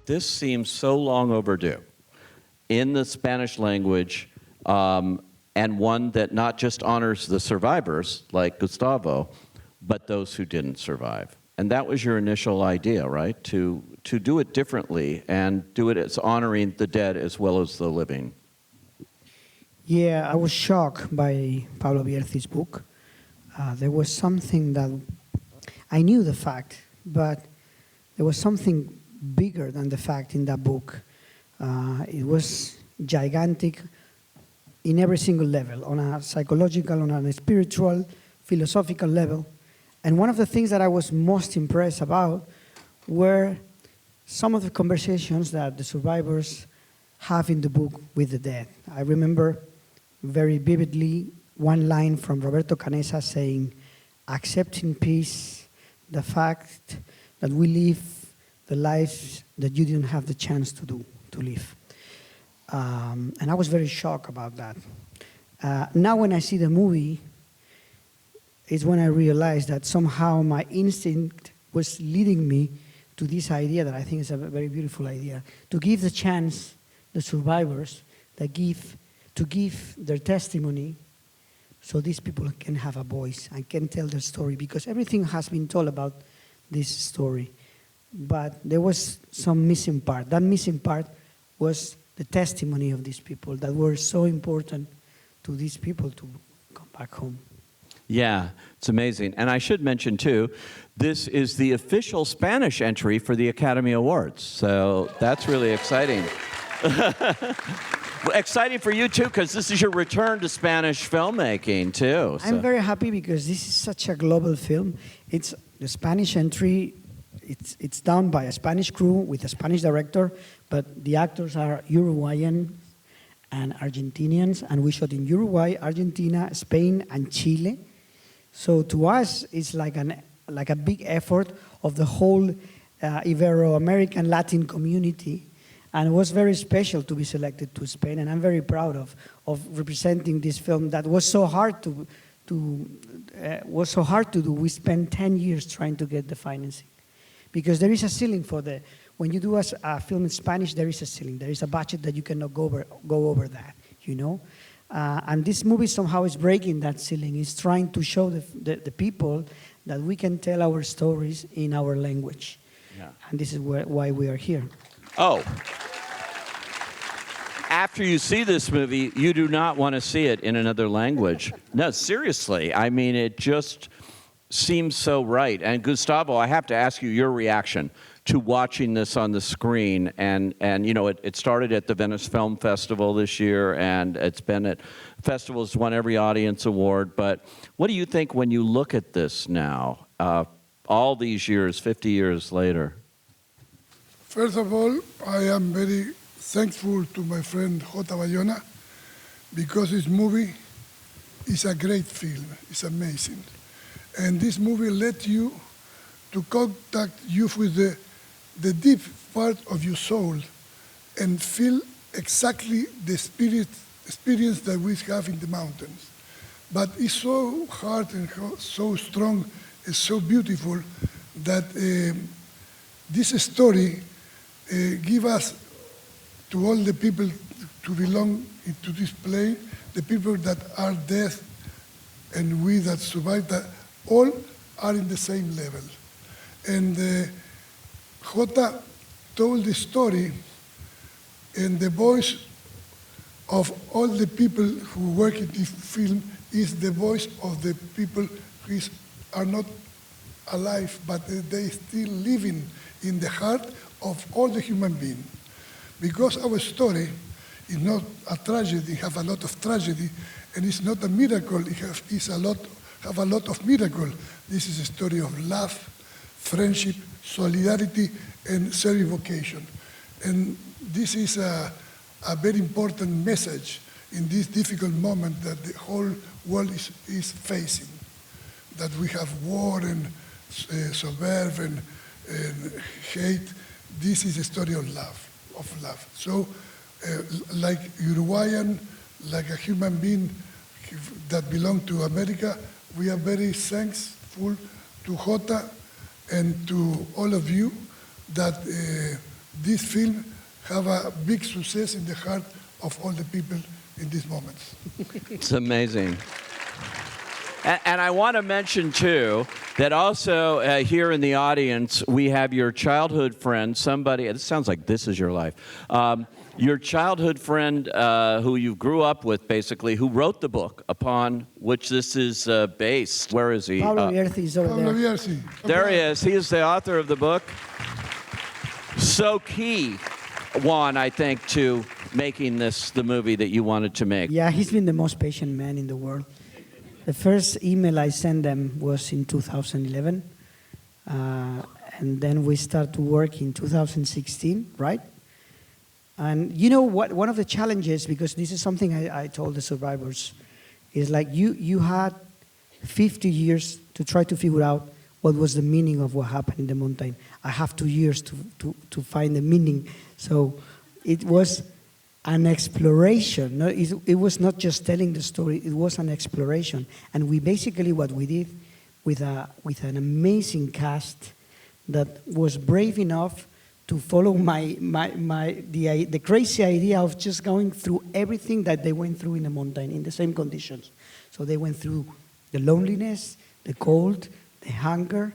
this seems so long overdue in the Spanish language, and one that not just honors the survivors, like Gustavo, but those who didn't survive. And that was your initial idea, right? To do it differently and do it as honoring the dead as well as the living. Yeah, I was shocked by Pablo Vierci's book. There was something that, I knew the fact, but there was something bigger than the fact in that book. It was gigantic in every single level, on a psychological, on a spiritual, philosophical level. And one of the things that I was most impressed about were some of the conversations that the survivors have in the book with the dead. I remember very vividly one line from Roberto Canessa saying, "Accept in peace the fact that we live the lives that you didn't have the chance to live." And I was very shocked about that. Now when I see the movie, it's when I realized that somehow my instinct was leading me to this idea that I think is a very beautiful idea, to give the chance the survivors to give their testimony so these people can have a voice and can tell their story, because everything has been told about this story. But there was some missing part. That missing part was the testimony of these people that were so important to these people to come back home. Yeah, it's amazing. And I should mention, too, this is the official Spanish entry for the Academy Awards. So that's really exciting. Exciting for you, too, because this is your return to Spanish filmmaking, too. So. I'm very happy because this is such a global film. It's the Spanish entry. It's done by a Spanish crew with a Spanish director, but the actors are Uruguayan and Argentinians, and we shot in Uruguay, Argentina, Spain, and Chile. So to us, it's like a big effort of the whole Ibero-American Latin community, and it was very special to be selected to Spain, and I'm very proud of representing this film that was so hard to do. We spent 10 years trying to get the financing, because there is a ceiling for when you do a film in Spanish, there is a ceiling, there is a budget that you cannot go over that, you know. And this movie somehow is breaking that ceiling. It's trying to show the people that we can tell our stories in our language. Yeah. And this is why we are here. Oh. After you see this movie, you do not want to see it in another language. No, seriously. I mean, it just seems so right. And Gustavo, I have to ask you your reaction to watching this on the screen, and you know, it started at the Venice Film Festival this year, and it's been at festivals, won every audience award. But what do you think when you look at this now, all these years, 50 years later? First of all, I am very thankful to my friend J. Bayona, because this movie is a great film. It's amazing, and this movie lets you to contact you with the deep part of your soul and feel exactly the experience that we have in the mountains. But it's so hard and so strong and so beautiful that this story gives us to all the people to belong to this plane, the people that are dead and we that survive, that all are in the same level. And Jota told the story, and the voice of all the people who work in this film is the voice of the people who are not alive, but they still living in the heart of all the human beings. Because our story is not a tragedy, it have a lot of tragedy, and it's not a miracle, it have a lot of miracle. This is a story of love, friendship, solidarity, and service vocation. And this is a very important message in this difficult moment that the whole world is facing. That we have war and suburb and hate. This is a story of love. So, like Uruguayan, like a human being that belong to America, we are very thankful to Jota and to all of you that this film have a big success in the heart of all the people in these moments. It's amazing. And I want to mention, too, that also here in the audience, we have your childhood friend, somebody, it sounds like this is your life, your childhood friend who you grew up with, basically, who wrote the book upon which this is based. Where is he? Pablo Vierci is over Pablo there. Vierci. There he is. He is the author of the book. So key, Juan, I think, to making this the movie that you wanted to make. Yeah, he's been the most patient man in the world. The first email I sent them was in 2011, and then we started to work in 2016, right? And you know what? One of the challenges, because this is something I told the survivors, is like you had 50 years to try to figure out what was the meaning of what happened in the mountain. I have 2 years to find the meaning. So it was an exploration. No, it was not just telling the story, it was an exploration. And we basically, what we did with an amazing cast that was brave enough to follow the crazy idea of just going through everything that they went through in the mountain in the same conditions. So they went through the loneliness, the cold, the hunger,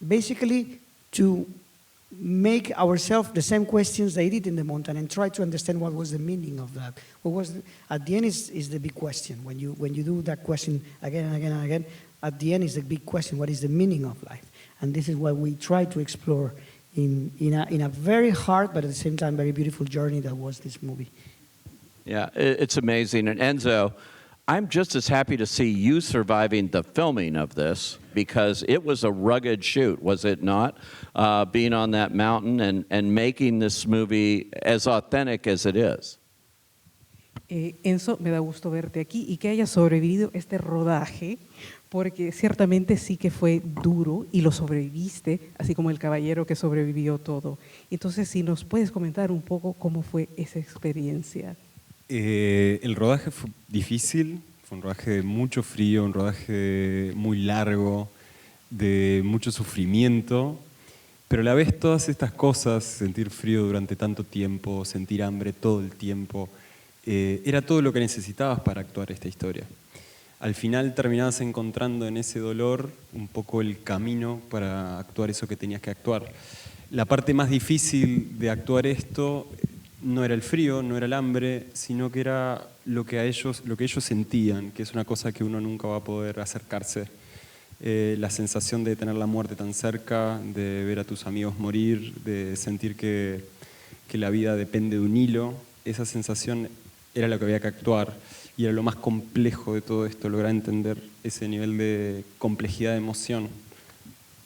basically to make ourselves the same questions they did in the mountain and try to understand what was the meaning of that. At the end is the big question. When you do that question again and again and again, at the end is the big question, what is the meaning of life? And this is what we try to explore in a very hard but at the same time very beautiful journey that was this movie. Yeah, it's amazing. And Enzo, I'm just as happy to see you surviving the filming of this because it was a rugged shoot, was it not? Being on that mountain and making this movie as authentic as it is. Enzo, me da gusto verte aquí y que hayas sobrevivido este rodaje, porque ciertamente sí que fue duro y lo sobreviviste, así como el caballero que sobrevivió todo. Entonces, si nos puedes comentar un poco cómo fue esa experiencia. El rodaje fue difícil, fue un rodaje de mucho frío, un rodaje muy largo, de mucho sufrimiento, pero a la vez todas estas cosas, sentir frío durante tanto tiempo, sentir hambre todo el tiempo, era todo lo que necesitabas para actuar esta historia. Al final terminabas encontrando en ese dolor un poco el camino para actuar eso que tenías que actuar. La parte más difícil de actuar esto no era el frío, no era el hambre, sino que era lo que ellos sentían, que es una cosa que uno nunca va a poder acercarse. La sensación de tener la muerte tan cerca, de ver a tus amigos morir, de sentir que la vida depende de un hilo, esa sensación era lo que había que actuar y era lo más complejo de todo esto, lograr entender ese nivel de complejidad de emoción.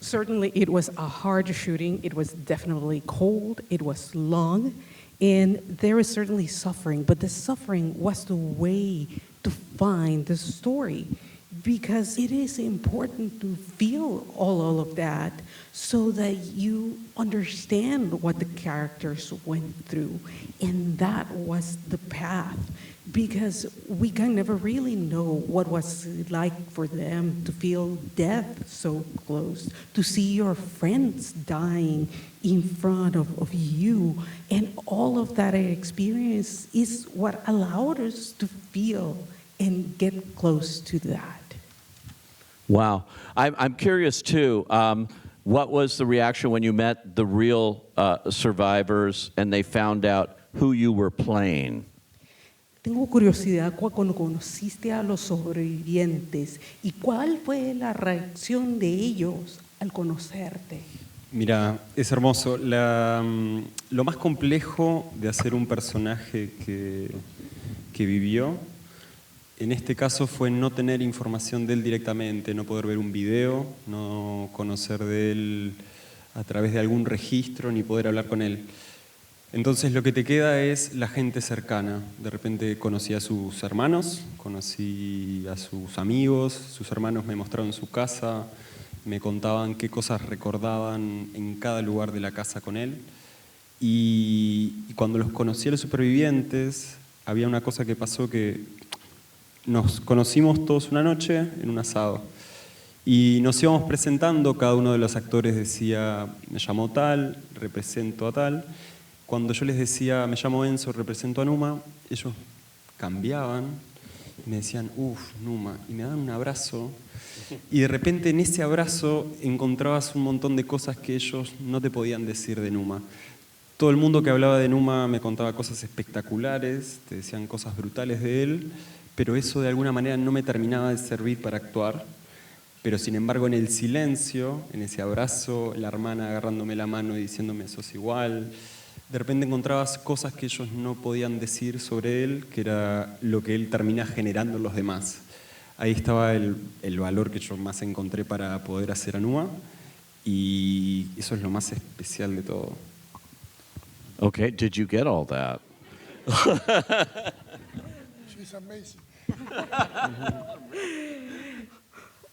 Certainly it was a hard shooting, it was definitely cold, it was long, and there was certainly suffering, but the suffering was the way to find the story, because it is important to feel all of that so that you understand what the characters went through, and that was the path, because we can never really know what was it like for them to feel death so close, to see your friends dying in front of you, and all of that experience is what allowed us to feel and get close to that. Wow. I'm curious, too, what was the reaction when you met the real survivors and they found out who you were playing? Tengo curiosidad cuando conociste a los sobrevivientes y cuál fue la reacción de ellos al conocerte. Mira, es hermoso. Lo más complejo de hacer un personaje que vivió, en este caso fue no tener información de él directamente, no poder ver un video, no conocer de él a través de algún registro, ni poder hablar con él. Entonces lo que te queda es la gente cercana. De repente conocí a sus hermanos, conocí a sus amigos, sus hermanos me mostraron su casa, me contaban qué cosas recordaban en cada lugar de la casa con él. Y cuando los conocí a los supervivientes, había una cosa que pasó que nos conocimos todos una noche en un asado. Y nos íbamos presentando, cada uno de los actores decía, me llamo tal, represento a tal. cuando yo les decía, me llamo Enzo, represento a Numa, ellos cambiaban y me decían, Numa, y me daban un abrazo. Y de repente en ese abrazo encontrabas un montón de cosas que ellos no te podían decir de Numa. Todo el mundo que hablaba de Numa me contaba cosas espectaculares, te decían cosas brutales de él, pero eso de alguna manera no me terminaba de servir para actuar. Pero sin embargo en el silencio, en ese abrazo, la hermana agarrándome la mano y diciéndome sos igual, de repente encontrabas cosas que ellos no podían decir sobre él, que era lo que él termina generando en los demás. Ahí estaba el valor que yo más encontré para poder hacer a Numa, y eso es lo más especial de todo. Okay, did you get all that? She's amazing.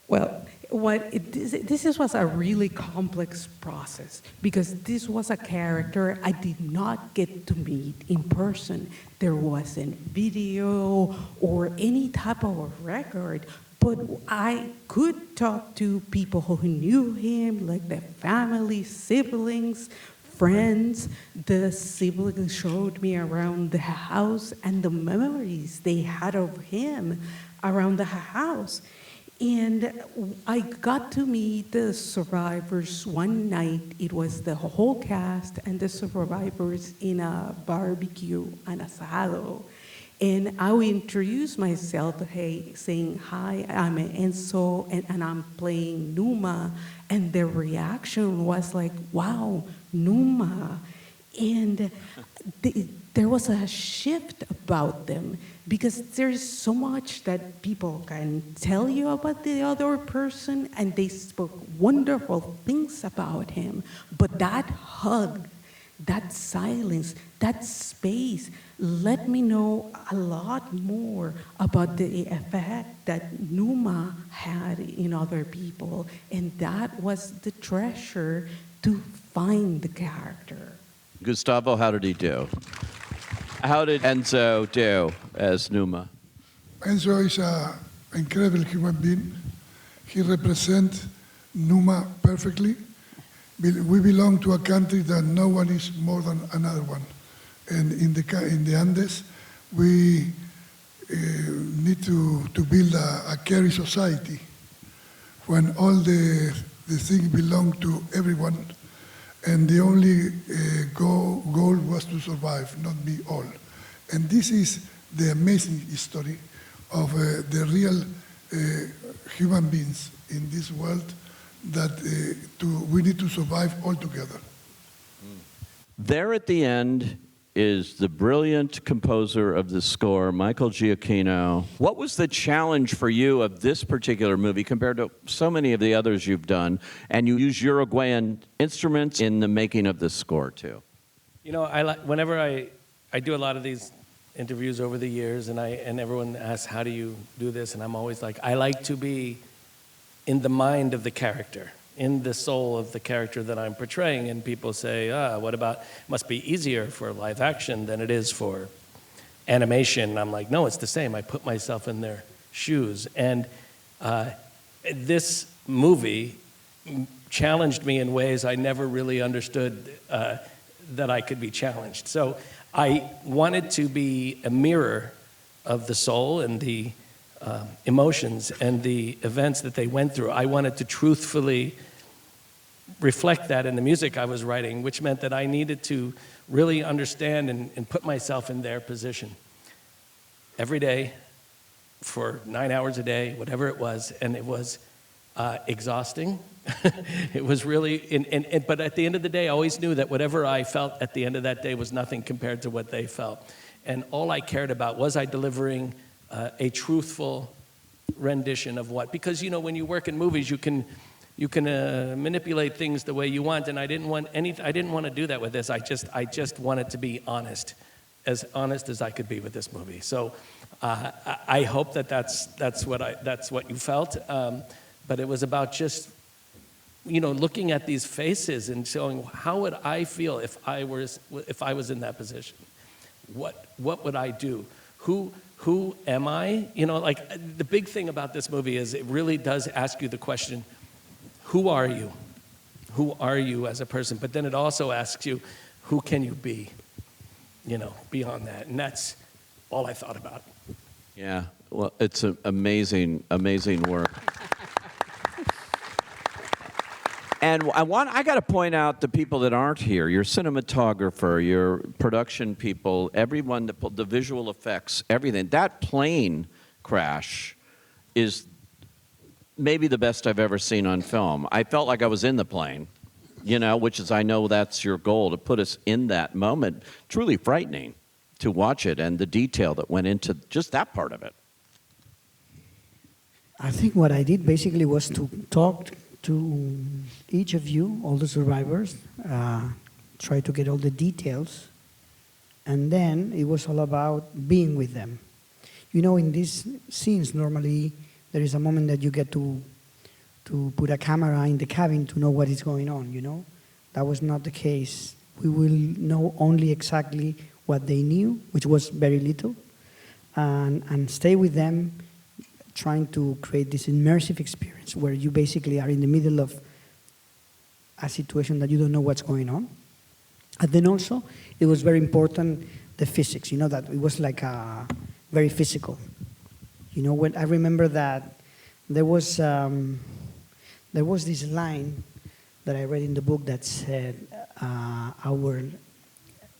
Well, this was a really complex process because this was a character I did not get to meet in person. There wasn't video or any type of record, but I could talk to people who knew him, like the family, siblings, friends. The siblings showed me around the house and the memories they had of him around the house. And I got to meet the survivors one night. It was the whole cast and the survivors in a barbecue, an asado. And I would introduce myself, saying, hi, I'm Enzo, and I'm playing Numa. And the reaction was like, wow, Numa. And there was a shift about them because there's so much that people can tell you about the other person, and they spoke wonderful things about him. But that hug, that silence, that space let me know a lot more about the effect that Numa had in other people, and that was the treasure to find the character. Gustavo, how did he do? How did Enzo do as Numa? Enzo is an incredible human being. He represents Numa perfectly. We belong to a country that no one is more than another one. And in the Andes, we need to build a caring society when all the things belong to everyone. And the only goal was to survive, not be all. And this is the amazing story of the real human beings in this world that we need to survive all together. There at the end is the brilliant composer of the score, Michael Giacchino. What was the challenge for you of this particular movie compared to so many of the others you've done? And you use Uruguayan instruments in the making of this score, too. You know, whenever I do a lot of these interviews over the years, and everyone asks, how do you do this? And I'm always like, I like to be in the mind of the character, in the soul of the character that I'm portraying. And people say, what about, must be easier for live action than it is for animation. I'm like, no, it's the same. I put myself in their shoes. And this movie challenged me in ways I never really understood that I could be challenged. So I wanted to be a mirror of the soul and the emotions and the events that they went through. I wanted to truthfully reflect that in the music I was writing, which meant that I needed to really understand and put myself in their position every day for 9 hours a day, whatever it was. And it was exhausting. It was really, but at the end of the day, I always knew that whatever I felt at the end of that day was nothing compared to what they felt. And all I cared about was I delivering a truthful rendition of what, because you know when you work in movies you can manipulate things the way you want, and I didn't want to do that with this. I just wanted to be honest as I could be with this movie. So I hope that's what you felt, but it was about just looking at these faces and showing how would I feel if I was in that position. What would I do? Who am I? Like the big thing about this movie is it really does ask you the question, who are you? Who are you as a person? But then it also asks you, who can you be? beyond that. And that's all I thought about. Yeah, well, it's an amazing, amazing work. And I got to point out the people that aren't here, your cinematographer, your production people, everyone, the visual effects, everything. That plane crash is maybe the best I've ever seen on film. I felt like I was in the plane, which is, I know that's your goal, to put us in that moment. Truly frightening to watch it, and the detail that went into just that part of it. I think what I did basically was to talk to each of you, all the survivors, try to get all the details, and then it was all about being with them. In these scenes, normally there is a moment that you get to put a camera in the cabin to know what is going on, That was not the case. We will know only exactly what they knew, which was very little, and stay with them, trying to create this immersive experience where you basically are in the middle of a situation that you don't know what's going on. And then also, it was very important, the physics, that it was like very physical. When I remember that there was this line that I read in the book that said, our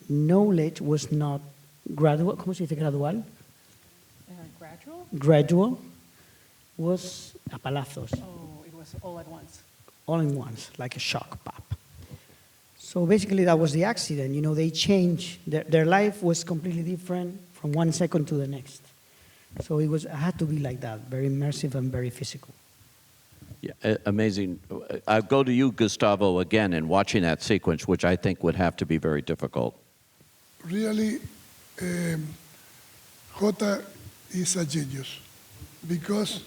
knowledge was not gradual. ¿Cómo se dice gradual? Gradual? Gradual was a palazos. Oh, it was all at once. All in once, like a shock pop. So basically that was the accident. They changed. Their life was completely different from one second to the next. So it had to be like that, very immersive and very physical. Yeah, amazing. I'll go to you, Gustavo, again, in watching that sequence, which I think would have to be very difficult. Really, Jota is a genius because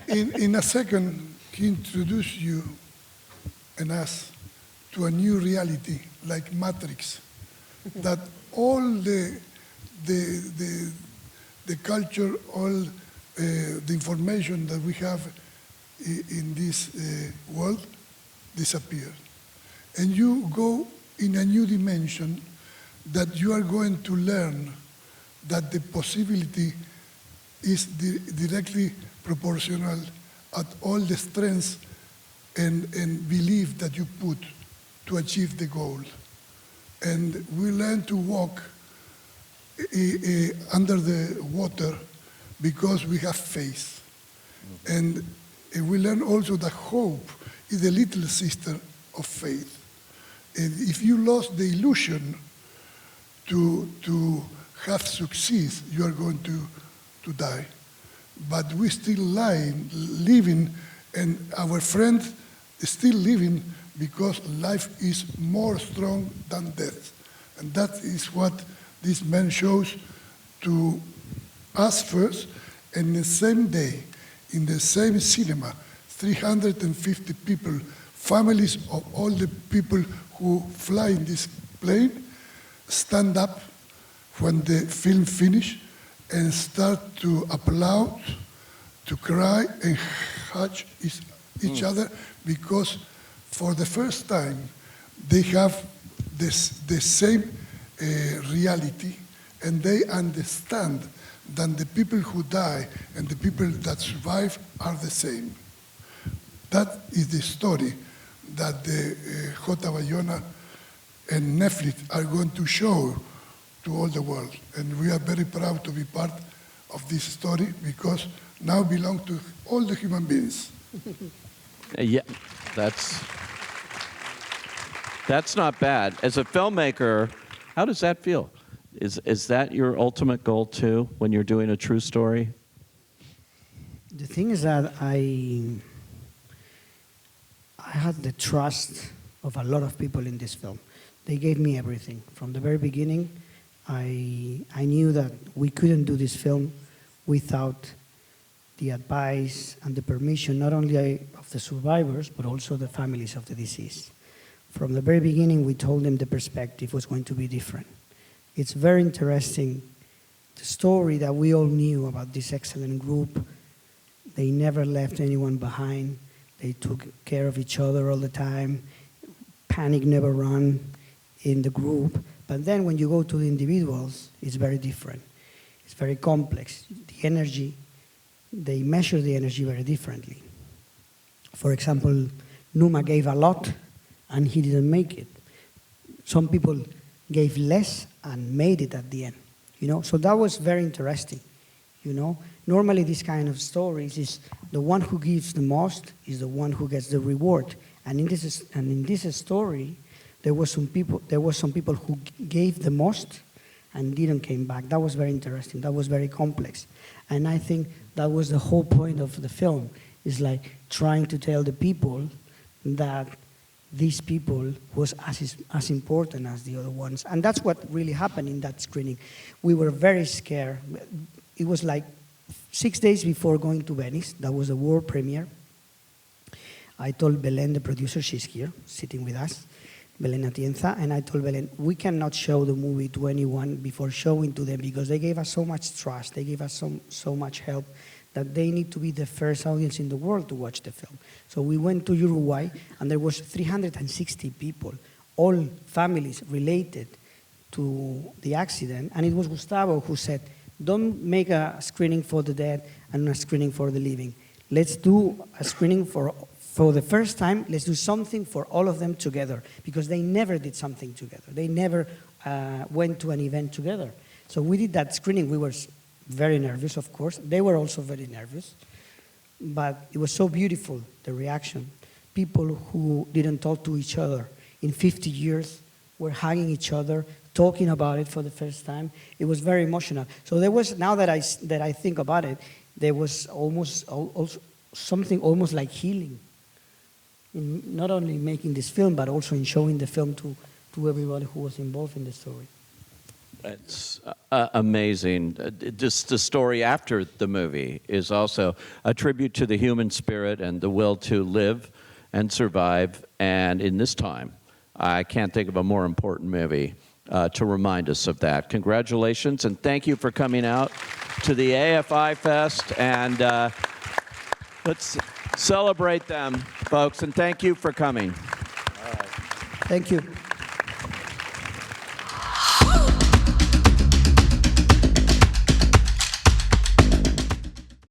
in a second he introduced you and us to a new reality like Matrix, that all the culture, all the information that we have in this world disappear. And you go in a new dimension that you are going to learn that the possibility is directly proportional at all the strengths and belief that you put to achieve the goal. And we learn to walk under the water because we have faith. And we learn also that hope is the little sister of faith. And if you lost the illusion to have success, you are going to die. But we still living, and our friend is still living because life is more strong than death. And that is what this man shows to us first, and the same day, in the same cinema, 350 people, families of all the people who fly in this plane, stand up when the film finished and start to applaud, to cry and hug each other, because for the first time they have the same reality, and they understand that the people who die and the people that survive are the same. That is the story that the J. Bayona and Netflix are going to show to all the world. And we are very proud to be part of this story because now belong to all the human beings. Yeah, that's not bad. As a filmmaker, how does that feel? Is that your ultimate goal too, when you're doing a true story? The thing is that I had the trust of a lot of people in this film. They gave me everything. From the very beginning, I knew that we couldn't do this film without the advice and the permission, not only of the survivors, but also the families of the deceased. From the very beginning, we told them the perspective was going to be different. It's very interesting, the story that we all knew about this excellent group. They never left anyone behind. They took care of each other all the time. Panic never ran in the group. But then when you go to the individuals, it's very different. It's very complex. The energy, they measure the energy very differently. For example, Numa gave a lot and he didn't make it. Some people gave less and made it at the end. So that was very interesting. Normally this kind of stories is the one who gives the most is the one who gets the reward. And in this story, there were some people who gave the most and didn't came back. That was very interesting. That was very complex. And I think that was the whole point of the film, is like trying to tell the people that these people was as important as the other ones. And that's what really happened in that screening. We were very scared. It was like 6 days before going to Venice. That was the world premiere. I told Belén, the producer, she's here, sitting with us, Belén Atienza, and I told Belén, we cannot show the movie to anyone before showing to them, because they gave us so much trust, they gave us so much help, that they need to be the first audience in the world to watch the film. So we went to Uruguay, and there was 360 people, all families related to the accident, and it was Gustavo who said, don't make a screening for the dead and a screening for the living. Let's do a screening for the first time, let's do something for all of them together, because they never did something together. They never went to an event together. So we did that screening. We were very nervous, of course. They were also very nervous. But it was so beautiful, the reaction. People who didn't talk to each other in 50 years were hugging each other, talking about it for the first time. It was very emotional. So there was, now that I think about it, there was almost something almost like healing, in not only making this film, but also in showing the film to everybody who was involved in the story. It's amazing. Just the story after the movie is also a tribute to the human spirit and the will to live and survive. And in this time, I can't think of a more important movie to remind us of that. Congratulations, and thank you for coming out to the AFI Fest. And let's celebrate them, folks, and thank you for coming. Thank you.